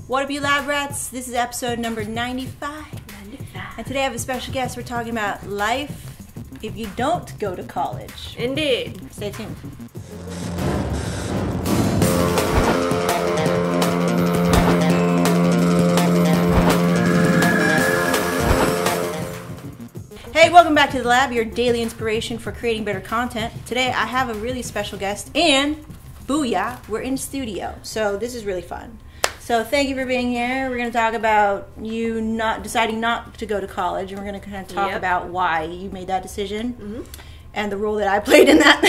What up, you lab rats? This is episode number 95. And today I have a special guest. We're talking about life if you don't go to college. Indeed. Stay tuned. Hey, welcome back to the lab, your daily inspiration for creating better content. Today I have a really special guest, and booyah, we're in studio. So this is really fun. So thank you for being here. We're going to talk about you deciding not to go to college, and we're going to kind of talk about why you made that decision and the role that I played in that.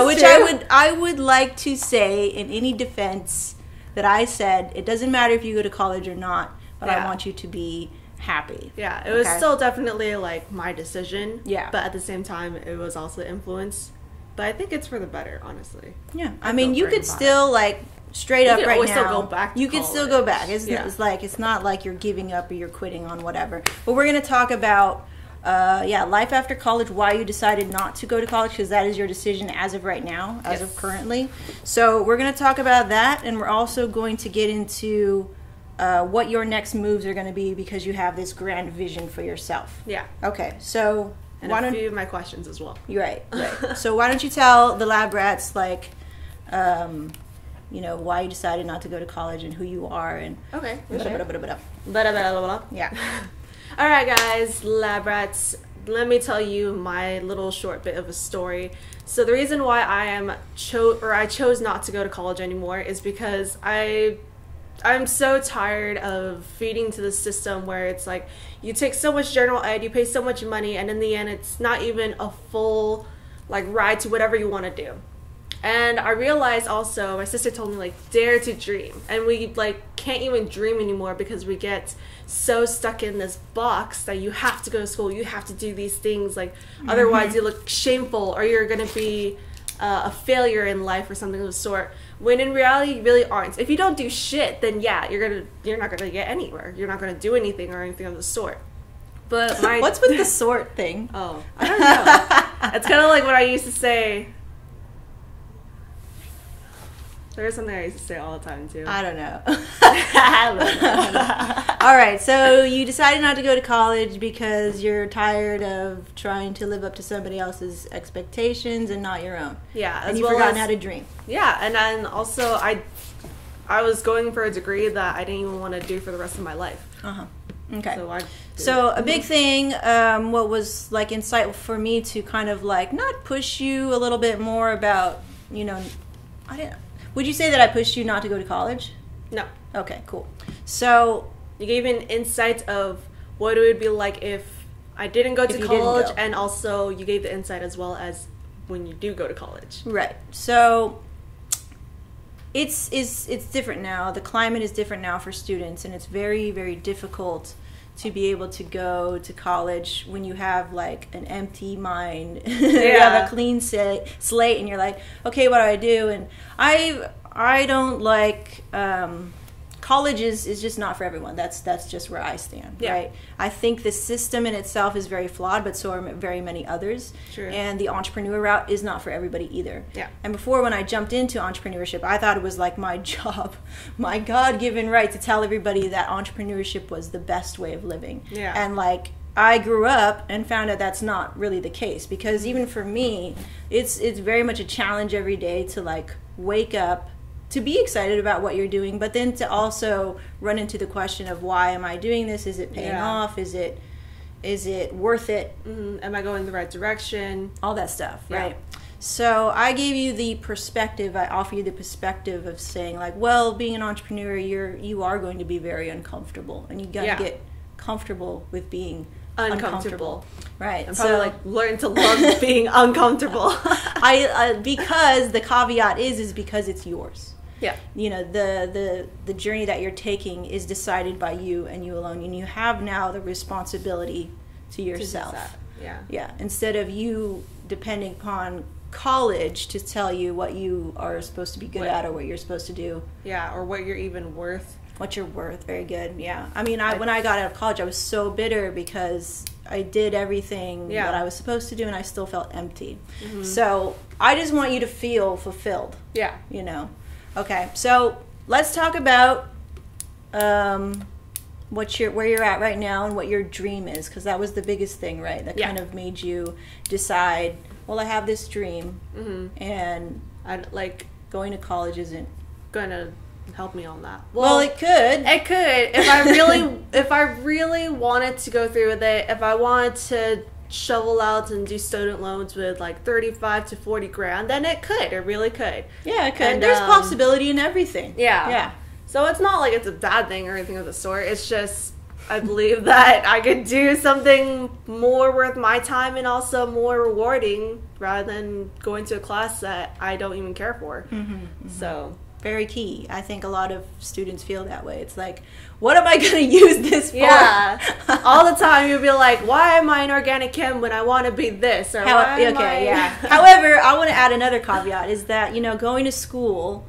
Which I would like to say in any defense that I said it doesn't matter if you go to college or not, but I want you to be happy. Yeah, it was still definitely like my decision. Yeah. But at the same time, it was also influenced. But I think it's for the better, honestly. Yeah. I mean, you could still like straight up right now. Still go back to you can still go back. It's not like you're giving up or you're quitting on whatever. But we're going to talk about life after college, why you decided not to go to college, because that is your decision as of right now, as of currently. So we're going to talk about that, and we're also going to get into what your next moves are going to be, because you have this grand vision for yourself. Yeah. Okay, so and a few of my questions as well. You're right. So why don't you tell the lab rats, like, why you decided not to go to college and who you are and Yeah. All right, guys, lab rats. Let me tell you my little short bit of a story. So the reason why I chose not to go to college anymore is because I'm so tired of feeding to the system where it's like you take so much general ed, you pay so much money, and in the end it's not even a full like ride to whatever you want to do. And I realized also, my sister told me, like, dare to dream. And we like can't even dream anymore because we get so stuck in this box that you have to go to school, you have to do these things, like otherwise you look shameful or you're gonna be a failure in life or something of the sort, when in reality you really aren't. If you don't do shit, then yeah, you're not gonna get anywhere. You're not gonna do anything or anything of the sort. But what's with the sort thing? Oh, I don't know. It's kind of like what I used to say. There's something I used to say all the time too. I don't know. All right, so you decided not to go to college because you're tired of trying to live up to somebody else's expectations and not your own. Yeah, and you've forgotten how to dream. Yeah, and then also I was going for a degree that I didn't even want to do for the rest of my life. Okay. So a big thing, what was like insightful for me to kind of like not push you a little bit more about, would you say that I pushed you not to go to college? No. Okay, cool. So you gave an insight of what it would be like if I didn't go to college, and also you gave the insight as well as when you do go to college. Right. So it's different now. The climate is different now for students, and it's very, very difficult to be able to go to college when you have like an empty mind. You have a clean slate and you're like, okay, what do I do? And I don't like college is just not for everyone. That's just where I stand, right? I think the system in itself is very flawed, but so are very many others. Sure. And the entrepreneur route is not for everybody either. Yeah. And before, when I jumped into entrepreneurship, I thought it was like my job, my God-given right to tell everybody that entrepreneurship was the best way of living. Yeah. And like I grew up and found out that's not really the case, because even for me, it's very much a challenge every day to like wake up, to be excited about what you're doing, but then to also run into the question of, why am I doing this? Is it paying off? Is it worth it? Am I going the right direction? All that stuff, right? So I gave you the perspective, I offer you the perspective of saying like, well, being an entrepreneur, you are going to be very uncomfortable, and you gotta get comfortable with being uncomfortable. Right. And probably like learn to love being uncomfortable. Because the caveat is because it's yours. Yeah. The journey that you're taking is decided by you and you alone, and you have now the responsibility to yourself. Yeah. Instead of you depending upon college to tell you what you are supposed to be good at or what you're supposed to do. Yeah, or what you're even worth. What you're worth. Very good. Yeah. I mean, when I got out of college, I was so bitter because I did everything that I was supposed to do, and I still felt empty. So I just want you to feel fulfilled. Yeah. Okay. So let's talk about where you're at right now and what your dream is, because that was the biggest thing, right? That kind of made you decide, well, I have this dream, and I like going to college isn't gonna help me on that. Well, it could. It could if I really if I really wanted to go through with it. If I wanted to shovel out and do student loans with like 35 to 40 grand, then it could. It really could. Yeah, it could. And there's possibility in everything. Yeah. So it's not like it's a bad thing or anything of the sort. It's just I believe that I could do something more worth my time and also more rewarding rather than going to a class that I don't even care for. So very key. I think a lot of students feel that way. It's like, what am I going to use this for? Yeah. All the time you'll be like, why am I in organic chem when I want to be this? Or However, I want to add another caveat is that, going to school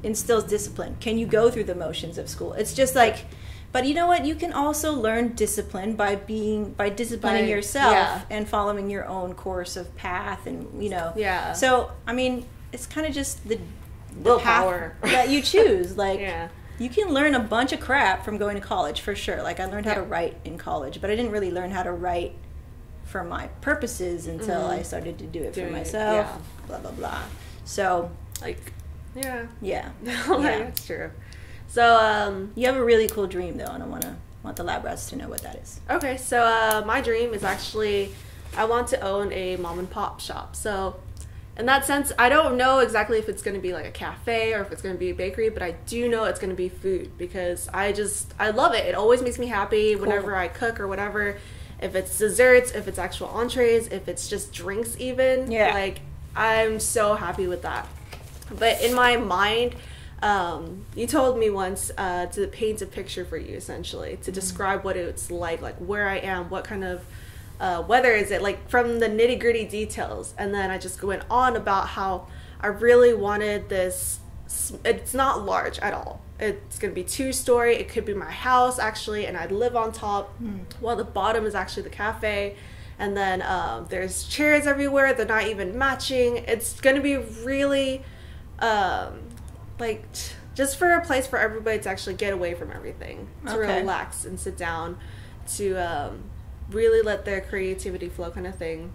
instills discipline. Can you go through the motions of school? It's just like, but you know what? You can also learn discipline by disciplining yourself and following your own course of path and, Yeah. So, I mean, it's kind of just the willpower that you choose. Like, you can learn a bunch of crap from going to college for sure. Like, I learned how to write in college, but I didn't really learn how to write for my purposes until I started to do it for myself. Blah blah blah. So, like, yeah, that's true. So, you have a really cool dream though, and I want the lab rats to know what that is. Okay, so my dream is actually I want to own a mom and pop shop. So in that sense, I don't know exactly if it's going to be like a cafe or if it's going to be a bakery, but I do know it's going to be food because I love it. It always makes me happy whenever I cook or whatever. If it's desserts, if it's actual entrees, if it's just drinks even. Yeah. Like, I'm so happy with that. But in my mind, you told me once to paint a picture for you, essentially, to describe what it's like where I am, what kind of weather is it, like from the nitty-gritty details. And then I just went on about how I really wanted this. It's not large at all. It's going to be 2-story. It could be my house, actually, and I'd live on top, while the bottom is actually the cafe. And then there's chairs everywhere. They're not even matching. It's going to be really... just for a place for everybody to actually get away from everything, to relax and sit down, to really let their creativity flow, kind of thing.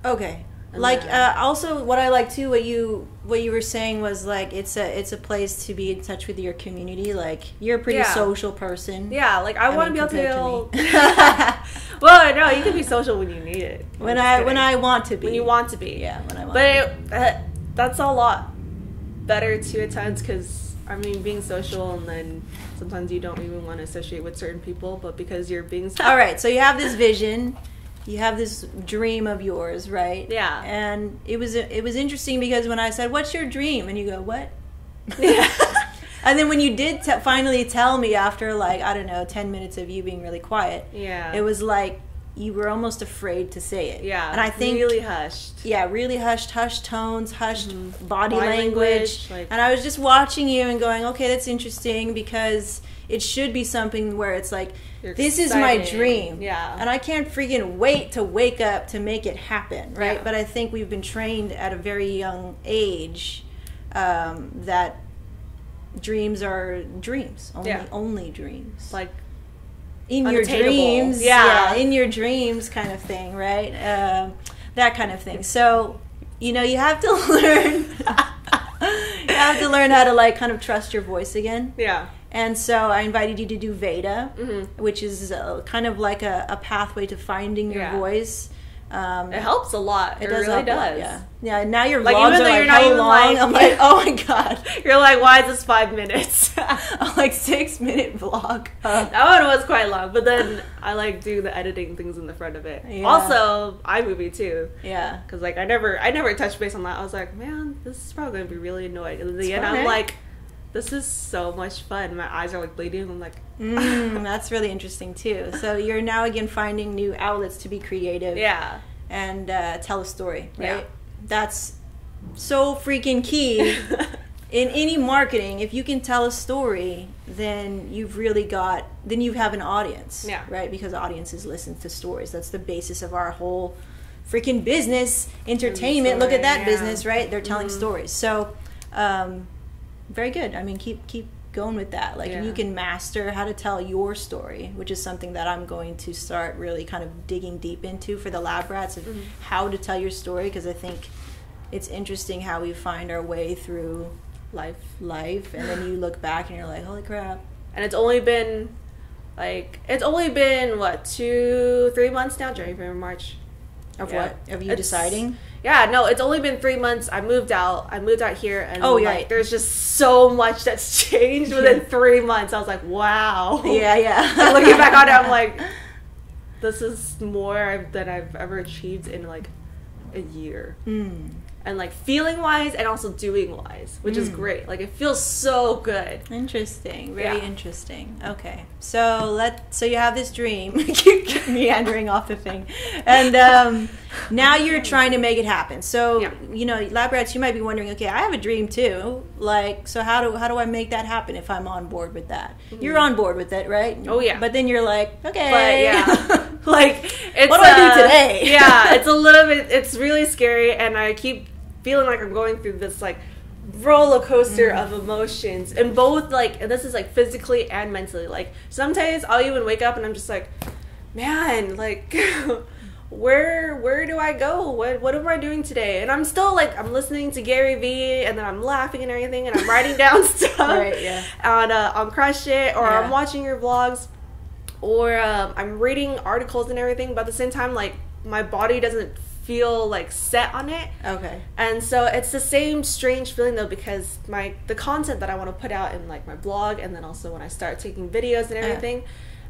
Okay. And also what I like too, what you were saying was like it's a place to be in touch with your community. Like, you're a pretty social person. Yeah, like I want to be able to. Well, no, you can be social when you need it. When I want to be. When you want to be. Yeah, when I want to be. But that's a lot better too at times, because I mean, being social, and then sometimes you don't even want to associate with certain people, but because you're being all right, so you have this vision, you have this dream of yours, right? Yeah. And it was interesting because when I said, what's your dream, and you go, what? Yeah. And then when you did finally tell me after, like, I don't know, 10 minutes of you being really quiet, it was like you were almost afraid to say it. Yeah. And I think really hushed. Yeah, really hushed tones, hushed body language. And I was just watching you and going, okay, that's interesting, because it should be something where it's like, this is my dream. Yeah. And I can't freaking wait to wake up to make it happen, right? Yeah. But I think we've been trained at a very young age that dreams are dreams. Only dreams. Like, in your dreams, in your dreams, kind of thing, right? That kind of thing. So, you have to learn. You have to learn how to like kind of trust your voice again. Yeah. And so I invited you to do Veda, which is kind of like a pathway to finding your voice. It helps a lot. It really does. Yeah. Now your like, vlogs even though are you're like not how even long? like, I'm like, oh my god. You're like, why is this 5 minutes? A like 6-minute vlog. That one was quite long, but then I like do the editing things in the front of it. Yeah. Also, iMovie too. Yeah. Because like I never touched base on that. I was like, man, this is probably gonna be really annoying. And in the end, I'm like, this is so much fun. My eyes are like bleeding. I'm like, that's really interesting too. So you're now again finding new outlets to be creative. Yeah. And tell a story, right? Yeah. That's so freaking key. In any marketing, if you can tell a story, then you have an audience, right? Because audiences listen to stories. That's the basis of our whole freaking business, entertainment. Look at that business, right? They're telling stories. So very good. I mean, keep going with that. Like, you can master how to tell your story, which is something that I'm going to start really kind of digging deep into for the lab rats, of how to tell your story, because I think it's interesting how we find our way through life, and then you look back and you're like, holy crap. And it's only been what, 2-3 months now, January, February, March. Of what? Of you deciding? Yeah, no, it's only been 3 months. I moved out here, and there's just so much that's changed within 3 months. I was like, wow. Yeah. Looking back on it, I'm like, this is more than I've ever achieved in like a year. And like feeling wise and also doing wise, which is great. Like, it feels so good. Interesting. Very interesting. Okay. So you have this dream. Keep meandering off the thing. And now you're trying to make it happen. So, you know, lab rats, you might be wondering, okay, I have a dream too. Like, so how do I make that happen if I'm on board with that? You're on board with it, right? Oh yeah. But then you're like, okay. But yeah. Like, it's, what do I do today? Yeah, it's a little bit, it's really scary, and I keep feeling like I'm going through this like roller coaster of emotions, and both like, and this is like physically and mentally. Like, some days I'll even wake up and I'm just like, man, like where do I go? What am I doing today? And I'm still like, I'm listening to Gary Vee, and then I'm laughing and everything, and I'm writing down stuff on Crush It, or I'm watching your vlogs, or I'm reading articles and everything, but at the same time, like, my body doesn't feel like set on it. Okay. And so it's the same strange feeling though, because the content that I want to put out in like my blog, and then also when I start taking videos and everything,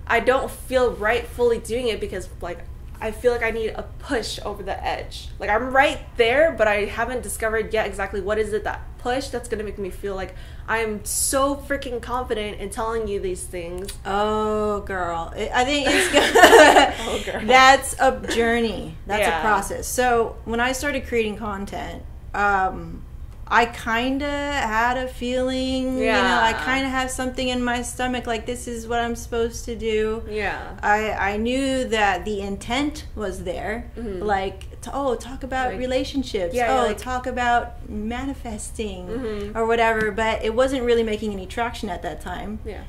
I don't feel right fully doing it, because like I feel like I need a push over the edge. Like, I'm right there, but I haven't discovered yet exactly what is it, that push that's gonna make me feel like I am so freaking confident in telling you these things. Oh, girl. I think it's good. That's a journey. That's a process. So when I started creating content, I kind of had a feeling, you know, I kind of have something in my stomach, like, this is what I'm supposed to do. Yeah. I knew that the intent was there, like, talk about like, relationships. Like, talk about manifesting or whatever, but it wasn't really making any traction at that time. Yeah.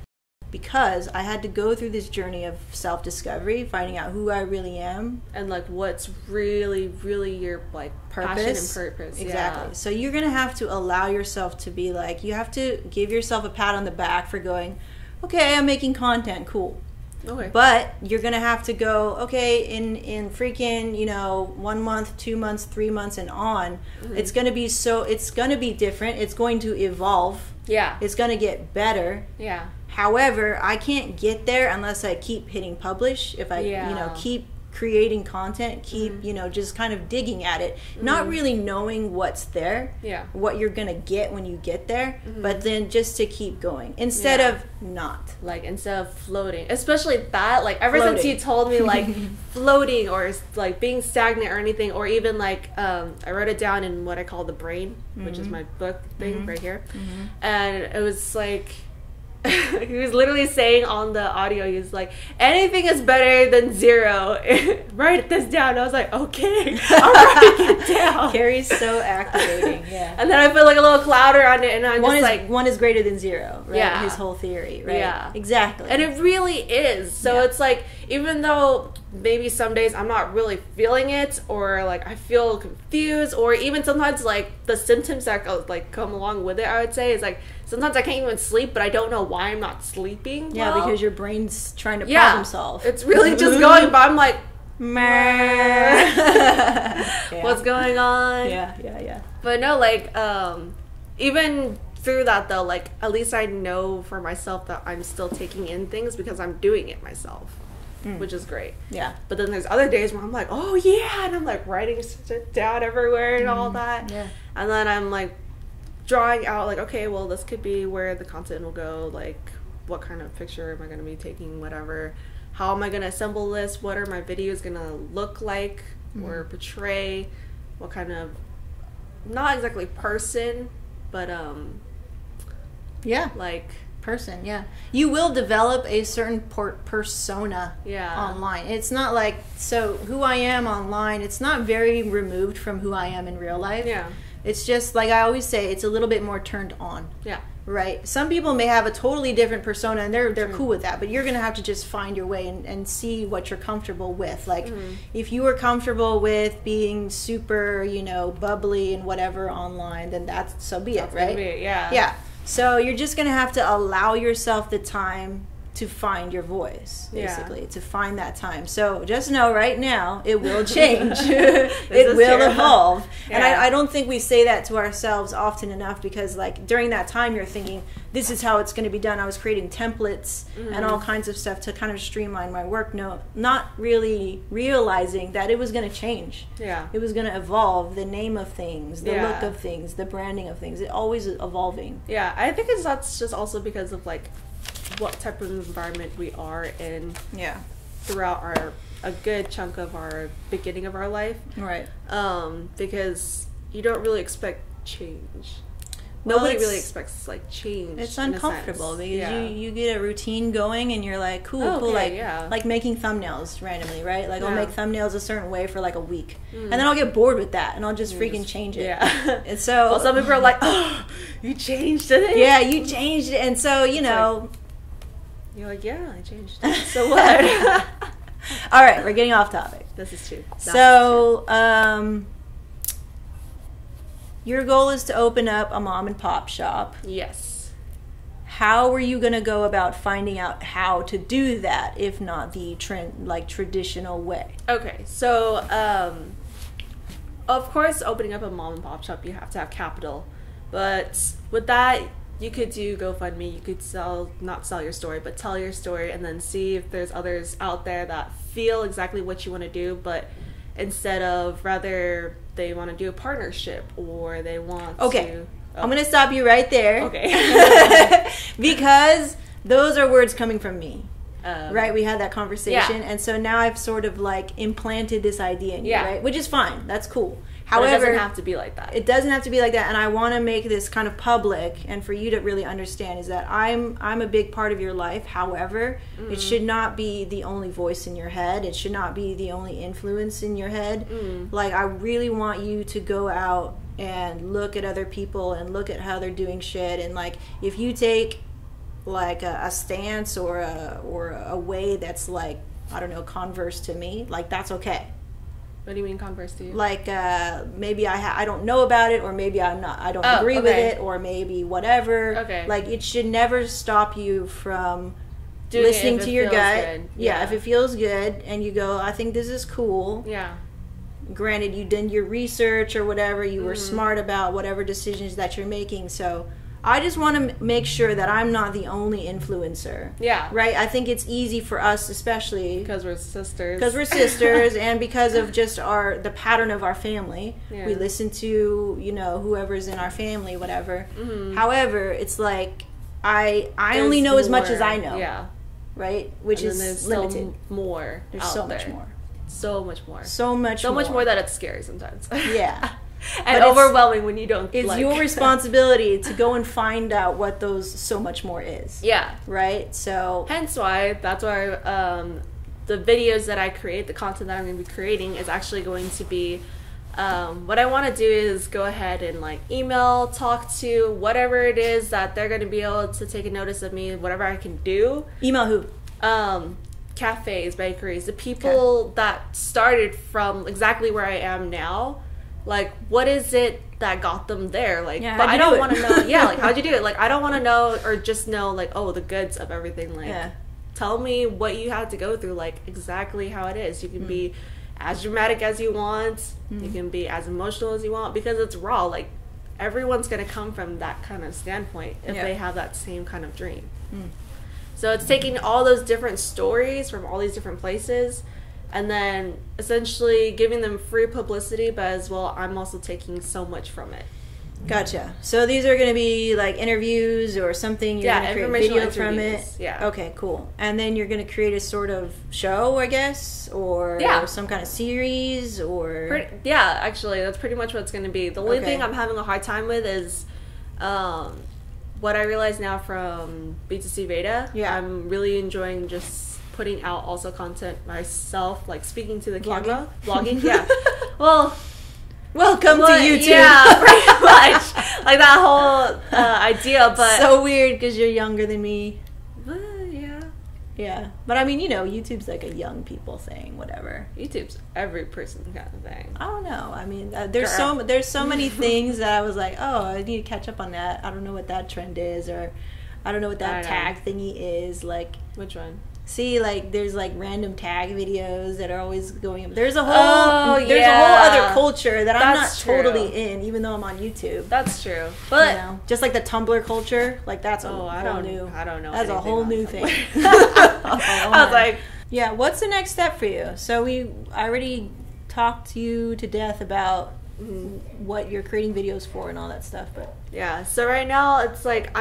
Because I had to go through this journey of self-discovery, finding out who I really am, and like what's really, really your like purpose. Passion and purpose. Exactly. So you're gonna have to allow yourself to be like, you have to give yourself a pat on the back for going, okay, I'm making content, cool. Okay. But you're gonna have to go, okay, in freaking, you know, 1 month, 2 months, 3 months, and on. It's gonna be it's gonna be different. It's going to evolve. Yeah. It's gonna get better. Yeah. However, I can't get there unless I keep hitting publish. If I, you know, keep creating content, keep, you know, just kind of digging at it, not really knowing what's there, what you're gonna get when you get there, but then just to keep going instead of not. Like, instead of floating, especially that, like, ever since you told me like floating or like being stagnant or anything, or even like I wrote it down in what I call the brain, which is my book thing right here, and it was like, he was literally saying on the audio, he was like, anything is better than zero. Write this down. I was like, okay, I'm writing it down. Carrie's so activating. Yeah. And then I put like a little cloud around it, and I'm just like, one is greater than zero, right? Yeah. His whole theory, right? Yeah. Exactly. And it really is. So it's like, even though maybe some days I'm not really feeling it, or like I feel confused, or even sometimes like the symptoms that like come along with it, I would say, is like, sometimes I can't even sleep, but I don't know why I'm not sleeping. Yeah, well, because your brain's trying to problem solve. It's really just going, but I'm like, what's going on? Yeah. But no, like, even through that though, like, at least I know for myself that I'm still taking in things because I'm doing it myself. Which is great. Yeah. But then there's other days where I'm like, oh yeah, and I'm like writing shit down everywhere and all that. Yeah. And then I'm like drawing out like, okay, well, this could be where the content will go, like what kind of picture am I going to be taking, whatever, how am I going to assemble this, what are my videos going to look like or portray, what kind of, not exactly person, but yeah, like person. Yeah, you will develop a certain persona online. It's not like, so who I am online, it's not very removed from who I am in real life. Yeah. It's just like I always say, it's a little bit more turned on. Yeah. right? Some people may have a totally different persona and they're cool with that, but you're gonna have to just find your way and see what you're comfortable with. Like if you are comfortable with being super, you know, bubbly and whatever online, then that's so be it, right? Yeah. So you're just gonna have to allow yourself the time to find your voice, basically, to find that time. So just know right now, it will change. It will evolve. And I don't think we say that to ourselves often enough, because like during that time you're thinking, this is how it's going to be done. I was creating templates and all kinds of stuff to kind of streamline my work. No, not really realizing that it was going to change. It was going to evolve. The name of things, the look of things, the branding of things. It always evolving. I think that's just also because of like what type of environment we are in throughout a good chunk of our beginning of our life, right? Because you don't really expect change. Nobody really expects like change. It's uncomfortable because you get a routine going and you're like, cool, like making thumbnails randomly, right? Like I'll make thumbnails a certain way for like a week, and then I'll get bored with that and I'll just freaking change it. And so well, some people are like, oh, you changed it. Yeah, you changed it, and so you know. You're like, yeah, I changed it. So what? All right, we're getting off topic. This is true. So, your goal is to open up a mom and pop shop. Yes. How are you going to go about finding out how to do that, if not the traditional way? Okay, so of course, opening up a mom and pop shop, you have to have capital, but with that, you could do GoFundMe, you could not sell your story, but tell your story and then see if there's others out there that feel exactly what you want to do, but instead of rather they want to do a partnership or they want to... I'm going to stop you right there. Okay. Because those are words coming from me. Right? We had that conversation. And so now I've sort of like implanted this idea in you, right? Which is fine. That's cool. However, it doesn't have to be like that. It doesn't have to be like that, and I want to make this kind of public, and for you to really understand is that I'm a big part of your life. However, it should not be the only voice in your head. It should not be the only influence in your head. Like, I really want you to go out and look at other people and look at how they're doing shit, and like if you take like a stance or a way that's like, I don't know, converse to me, like that's okay. What do you mean converse to you? Like maybe I don't know about it, or maybe I don't agree with it, or maybe whatever. Like it should never stop you from listening to your gut. Yeah, if it feels good and you go, I think this is cool. Yeah. Granted, you did your research or whatever, you were smart about whatever decisions that you're making, so I just want to make sure that I'm not the only influencer. Yeah. Right? I think it's easy for us, especially because we're sisters. And because of just the pattern of our family. Yeah. We listen to, you know, whoever's in our family, whatever. However, it's like I only know as much as I know. Yeah. Right? Which is limited. More. There's so much more. So much more. So much more that it's scary sometimes. Yeah. And overwhelming when you don't. It's your responsibility to go and find out what those so much more is. Yeah. Right? So hence why that's why the videos that I create, the content that I'm going to be creating is actually going to be what I want to do is go ahead and like email, talk to whatever it is that they're going to be able to take a notice of me, whatever I can do. Email who? Cafes, bakeries, the people that started from exactly where I am now. Like, what is it that got them there? Like, yeah, but I don't want to know. Yeah, like, how'd you do it? Like, I don't want to know or just know, like, oh, the goods of everything. Like, tell me what you had to go through, like, exactly how it is. You can be as dramatic as you want. You can be as emotional as you want because it's raw. Like, everyone's going to come from that kind of standpoint if they have that same kind of dream. So it's taking all those different stories from all these different places and then essentially giving them free publicity, but as well, I'm also taking so much from it. Gotcha. So these are going to be like interviews or something. You're going to create video from it. Yeah. Okay, cool. And then you're going to create a sort of show, I guess, or some kind of series, or actually, that's pretty much what it's going to be. The only thing I'm having a hard time with is what I realize now from B2C Beta. Yeah. I'm really enjoying just putting out also content myself, like speaking to the camera, vlogging. Yeah. Well, welcome to YouTube. Yeah, pretty much. like that whole idea. But so weird because you're younger than me. Yeah. Yeah, but I mean, you know, YouTube's like a young people thing, whatever. YouTube's every person kind of thing. I don't know. I mean, there's so many things that I was like, oh, I need to catch up on that. I don't know what that trend is, or I don't know what that tag thingy is. Like, which one? See, like, there's like random tag videos that are always going up. There's a whole other culture that I'm not totally in, even though I'm on YouTube. That's true. But you know, just like the Tumblr culture, like that's a whole new. I don't know. That's a whole new thing. I was like, yeah. What's the next step for you? So I already talked to you to death about what you're creating videos for and all that stuff, but yeah. So right now it's like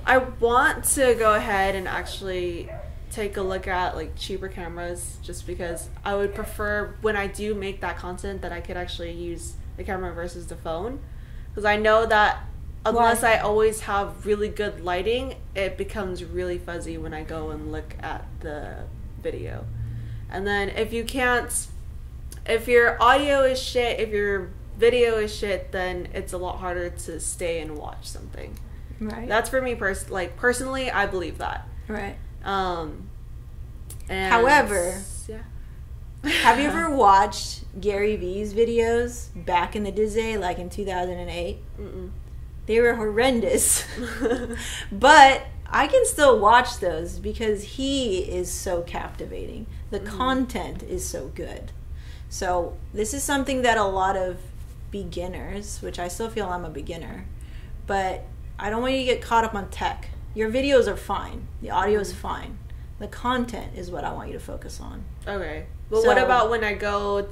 I want to go ahead and actually take a look at like cheaper cameras, just because I would prefer when I do make that content that I could actually use the camera versus the phone, because I know that unless I always have really good lighting, it becomes really fuzzy when I go and look at the video. And then if your audio is shit, if your video is shit, then it's a lot harder to stay and watch something. Right. That's for me personally, I believe that. Right. And however, yeah. Have you ever watched Gary Vee's videos back in the day, like in 2008? Mm-mm. They were horrendous. But I can still watch those because he is so captivating. The content is so good. So this is something that a lot of beginners, which I still feel I'm a beginner, but I don't want you to get caught up on tech. Your videos are fine. The audio is fine. The content is what I want you to focus on. Okay. But what about when I go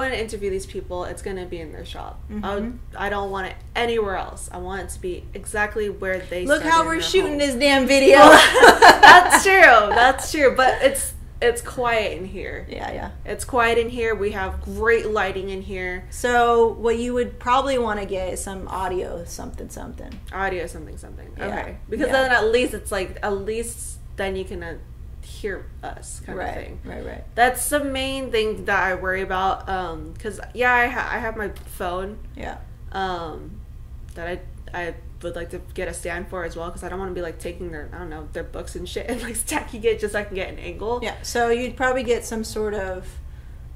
and interview these people, it's going to be in their shop. Mm-hmm. I don't want it anywhere else. I want it to be exactly where they Look how we're shooting this damn video. That's true. That's true. But it's quiet in here. Yeah. It's quiet in here. We have great lighting in here. So what you would probably want to get is some audio something. Audio something. Yeah. Okay. Because then at least then you can hear us kind of thing. Right. That's the main thing that I worry about. Because I have my phone. Yeah. That I would like to get a stand for as well, because I don't want to be like taking their books and shit and like stacking it just so I can get an angle. Yeah. So you'd probably get some sort of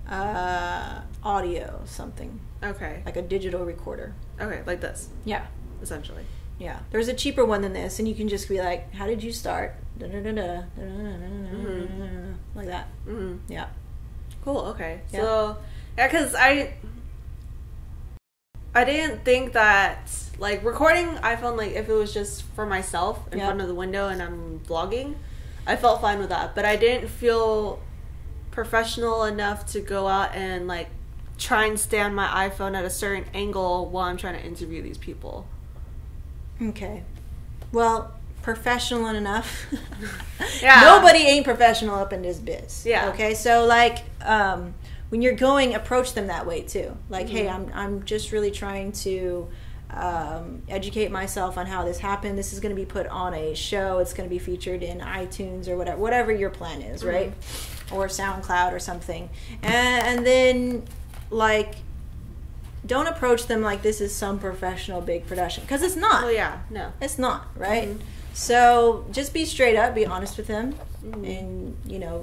audio something. Okay. Like a digital recorder. Okay, like this. Yeah. Essentially. Yeah. There's a cheaper one than this, and you can just be like, how did you start? Like that. Mm-hmm. Yeah. Cool. Okay. Yeah. So yeah, because I didn't think that like recording iPhone, like if it was just for myself in front of the window and I'm vlogging, I felt fine with that. But I didn't feel professional enough to go out and like try and stand my iPhone at a certain angle while I'm trying to interview these people. Okay. Well, professional enough. Yeah. Nobody ain't professional up in this biz. Yeah. Okay. So like, when you're going, approach them that way too. Like, hey, I'm just really trying to educate myself on how this happened. This is going to be put on a show. It's going to be featured in iTunes or whatever your plan is, right? Or SoundCloud or something. And then like, don't approach them like this is some professional big production, because it's not. Oh yeah, no, it's not, right? So just be straight up, be honest with them, and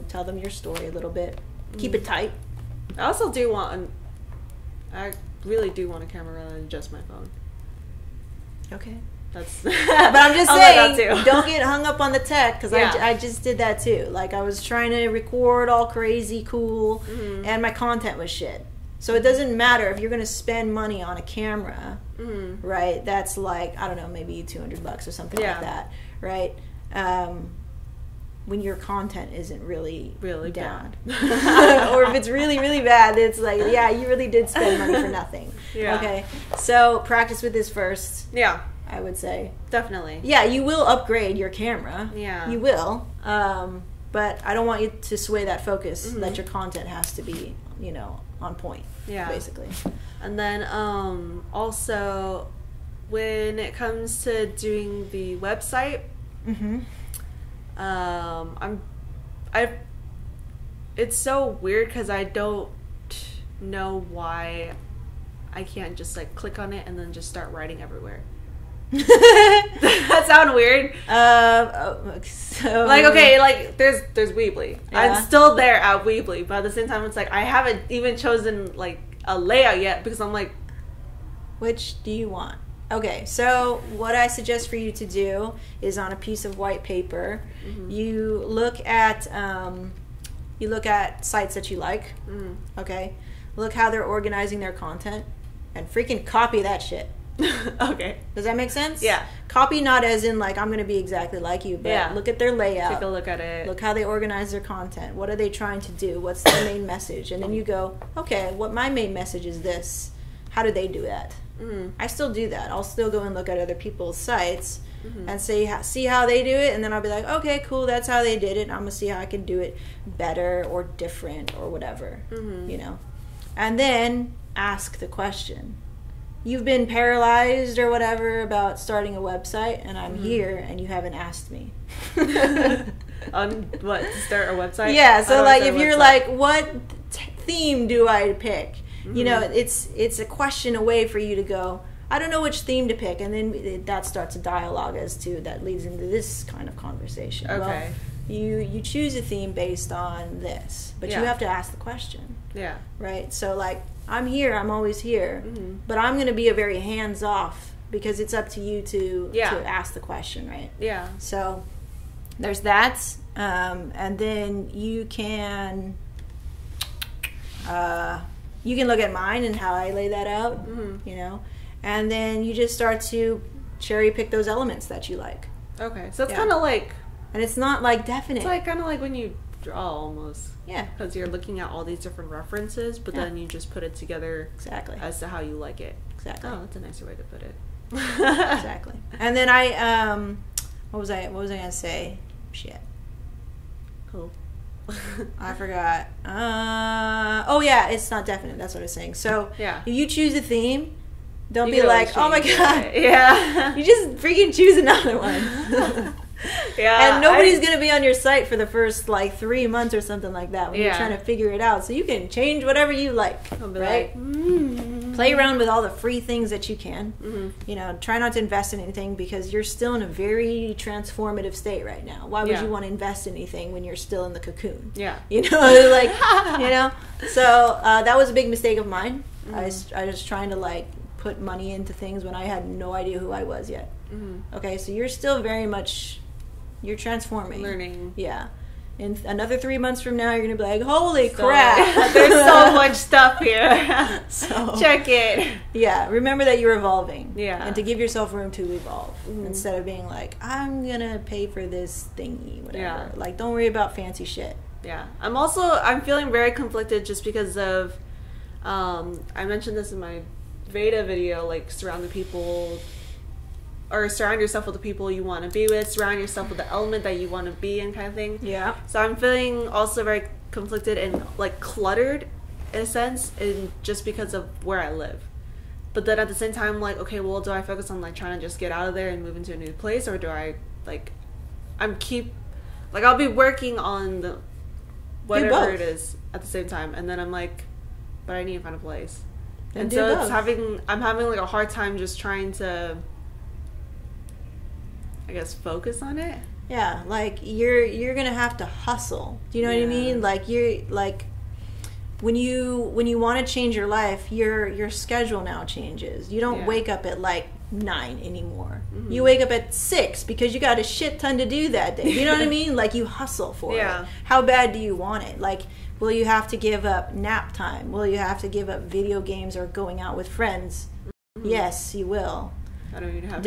tell them your story a little bit. Keep it tight. I also do want I really do want a camera rather than just my phone. Okay. That's but I'm just saying, too. Don't get hung up on the tech, because I just did that too. Like, I was trying to record all crazy cool, and my content was shit. So it doesn't matter if you're going to spend money on a camera, right? That's like, I don't know, maybe $200 or something like that, right? When your content isn't really down. Or if it's really, really bad, it's like, yeah, you really did spend money for nothing. Yeah. Okay. So practice with this first. Yeah. I would say. Definitely. Yeah, you will upgrade your camera. Yeah. You will. But I don't want you to sway that focus that your content has to be, on point. Yeah. Basically. And then also when it comes to doing the website, it's so weird because I don't know why I can't just like click on it and then just start writing everywhere. That sound weird? So like, okay, like there's Weebly. Yeah. I'm still there at Weebly, but at the same time, it's like I haven't even chosen like a layout yet because I'm like, which do you want? Okay, so what I suggest for you to do is on a piece of white paper, you look at sites that you like. Okay, look how they're organizing their content, and freaking copy that shit. Okay. Does that make sense? Yeah. Copy, not as in like I'm going to be exactly like you, but look at their layout. Take a look at it. Look how they organize their content. What are they trying to do? What's their main message? And then you go, okay, what my main message is this. How do they do that? I still do that. I'll still go and look at other people's sites and see how they do it, and then I'll be like, okay, cool, that's how they did it. I'm gonna see how I can do it better or different or whatever, you know. And then ask the question. You've been paralyzed or whatever about starting a website, and I'm here, and you haven't asked me. On what, to start a website? Yeah. So like, if you're like, what theme do I pick? You know, it's a question away for you to go, I don't know which theme to pick, and then that starts a dialogue as to that leads into this kind of conversation. Okay. Well, you choose a theme based on this, but you have to ask the question. Yeah. Right. So like, I'm here, I'm always here, but I'm going to be a very hands off because it's up to you to ask the question, right? Yeah. So there's that, and then you can look at mine and how I lay that out, you know, and then you just start to cherry pick those elements that you like. Okay, so it's kind of like, and it's not like definite. It's like kind of like when you draw almost. Yeah. Because you're looking at all these different references, but then you just put it together exactly as to how you like it. Exactly. Oh, that's a nicer way to put it. Exactly. And then I what was I gonna say? Shit. Cool. I forgot. Oh yeah, it's not definite. That's what I was saying. So if you choose a theme, don't be like, oh my god, you just freaking choose another one. And nobody's gonna be on your site for the first like 3 months or something like that when you're trying to figure it out. So you can change whatever you like, right? Play around with all the free things that you can. You know, try not to invest in anything because you're still in a very transformative state right now. Why would you want to invest in anything when you're still in the cocoon? Yeah, you know, like you know. So that was a big mistake of mine. I was trying to like put money into things when I had no idea who I was yet. Okay, so you're still very much. You're transforming. Learning. Yeah. In another 3 months from now, you're going to be like, holy crap. There's so much stuff here. So check it. Yeah. Remember that you're evolving. Yeah. And to give yourself room to evolve. Instead of being like, I'm going to pay for this thingy, whatever. Yeah. Like, don't worry about fancy shit. Yeah. I'm feeling very conflicted just because of, I mentioned this in my Veda video, like surround yourself with the people you want to be with, surround yourself with the element that you want to be in, kind of thing. Yeah. So I'm feeling also very conflicted and like cluttered in a sense, and just because of where I live. But then at the same time, like, okay, well, do I focus on like trying to just get out of there and move into a new place, or do I like, I'll be working on the whatever it is at the same time, and then I'm like, but I need to find a place. And so I'm having like a hard time just trying to, I guess, focus on it. Yeah, like you're gonna have to hustle. Do you know what I mean? Like you're like when you want to change your life, your schedule now changes. You don't wake up at like 9 anymore. You wake up at 6 because you got a shit ton to do that day. You know what I mean? Like you hustle for it. How bad do you want it? Like, will you have to give up nap time? Will you have to give up video games or going out with friends? Yes, you will. I don't even have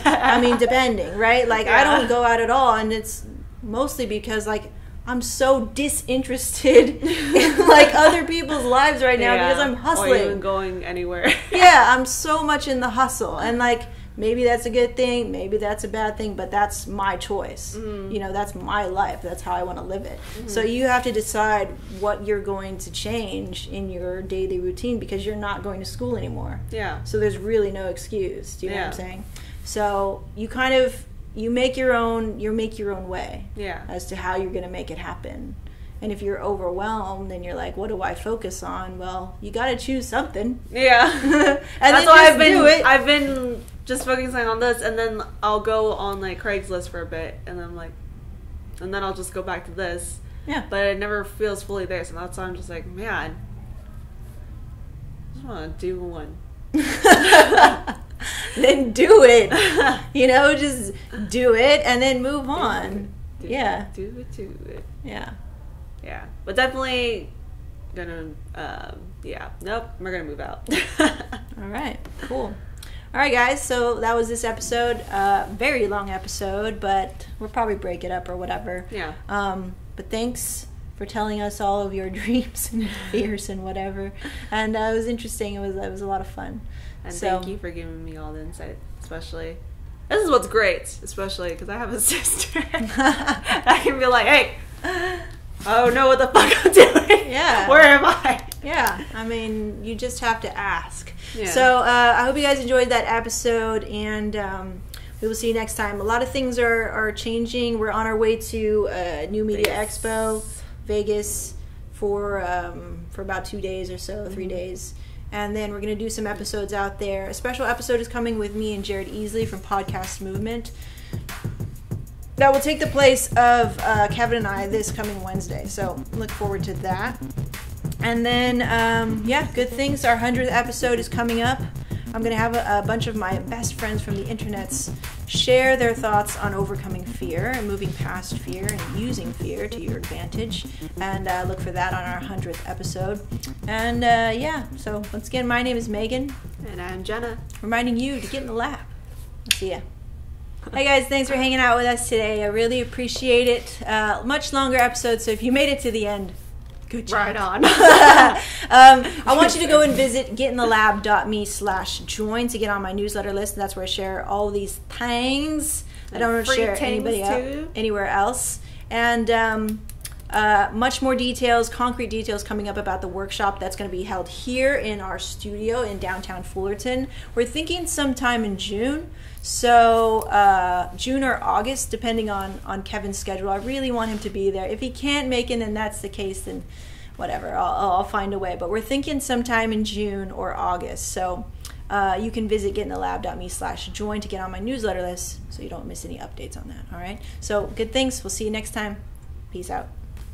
I mean, depending, right? Like, I don't go out at all, and it's mostly because, like, I'm so disinterested in, like, other people's lives right now because I'm hustling. Or even going anywhere. I'm so much in the hustle, and, like, maybe that's a good thing, maybe that's a bad thing, but that's my choice. You know, that's my life. That's how I want to live it. So you have to decide what you're going to change in your daily routine because you're not going to school anymore. Yeah. So there's really no excuse. Do you know what I'm saying? So you kind of, you make your own way as to how you're going to make it happen. And if you're overwhelmed and you're like, what do I focus on? Well, you got to choose something. Yeah. And that's then why I've been just focusing on this, and then I'll go on like Craigslist for a bit, and then I'm like, and then I'll just go back to this. Yeah. But it never feels fully there, so that's why I'm just like, man, I just want to do one. Then do it. You know, just do it and then move on. Do it. Yeah. Yeah. But definitely gonna, nope, we're gonna move out. All right, cool. All right, guys, so that was this episode. Very long episode, but we'll probably break it up or whatever. Yeah. But thanks for telling us all of your dreams and fears and whatever. And it was interesting. It was a lot of fun. And thank you for giving me all the insight, especially. This is what's great, especially because I have a sister. I can be like, hey, I don't know what the fuck I'm doing. Yeah. Where am I? Yeah. I mean, you just have to ask. Yeah. So I hope you guys enjoyed that episode, and we will see you next time. A lot of things are changing. We're on our way to New Media Expo, Vegas, for about 2 days or so, 3 days. And then we're going to do some episodes out there. A special episode is coming with me and Jared Easley from Podcast Movement. That will take the place of Kevin and I this coming Wednesday. So look forward to that. And then, good things. Our 100th episode is coming up. I'm going to have a bunch of my best friends from the internets share their thoughts on overcoming fear and moving past fear and using fear to your advantage. And look for that on our 100th episode. And so once again, my name is Megan. And I'm Jenna. Reminding you to get in the lab. See ya. Hey guys, thanks for hanging out with us today. I really appreciate it. Much longer episode, so if you made it to the end, good job. Right on. I want you to go and visit getinthelab.me/join to get on my newsletter list. That's where I share all these things. I don't share anywhere else. And much more details, concrete details coming up about the workshop that's going to be held here in our studio in downtown Fullerton. We're thinking sometime in June. So June or August, depending on Kevin's schedule. I really want him to be there. If he can't make it and that's the case, then whatever, I'll find a way. But we're thinking sometime in June or August. So you can visit getinthelab.me/join to get on my newsletter list so you don't miss any updates on that. All right. So good things. We'll see you next time. Peace out.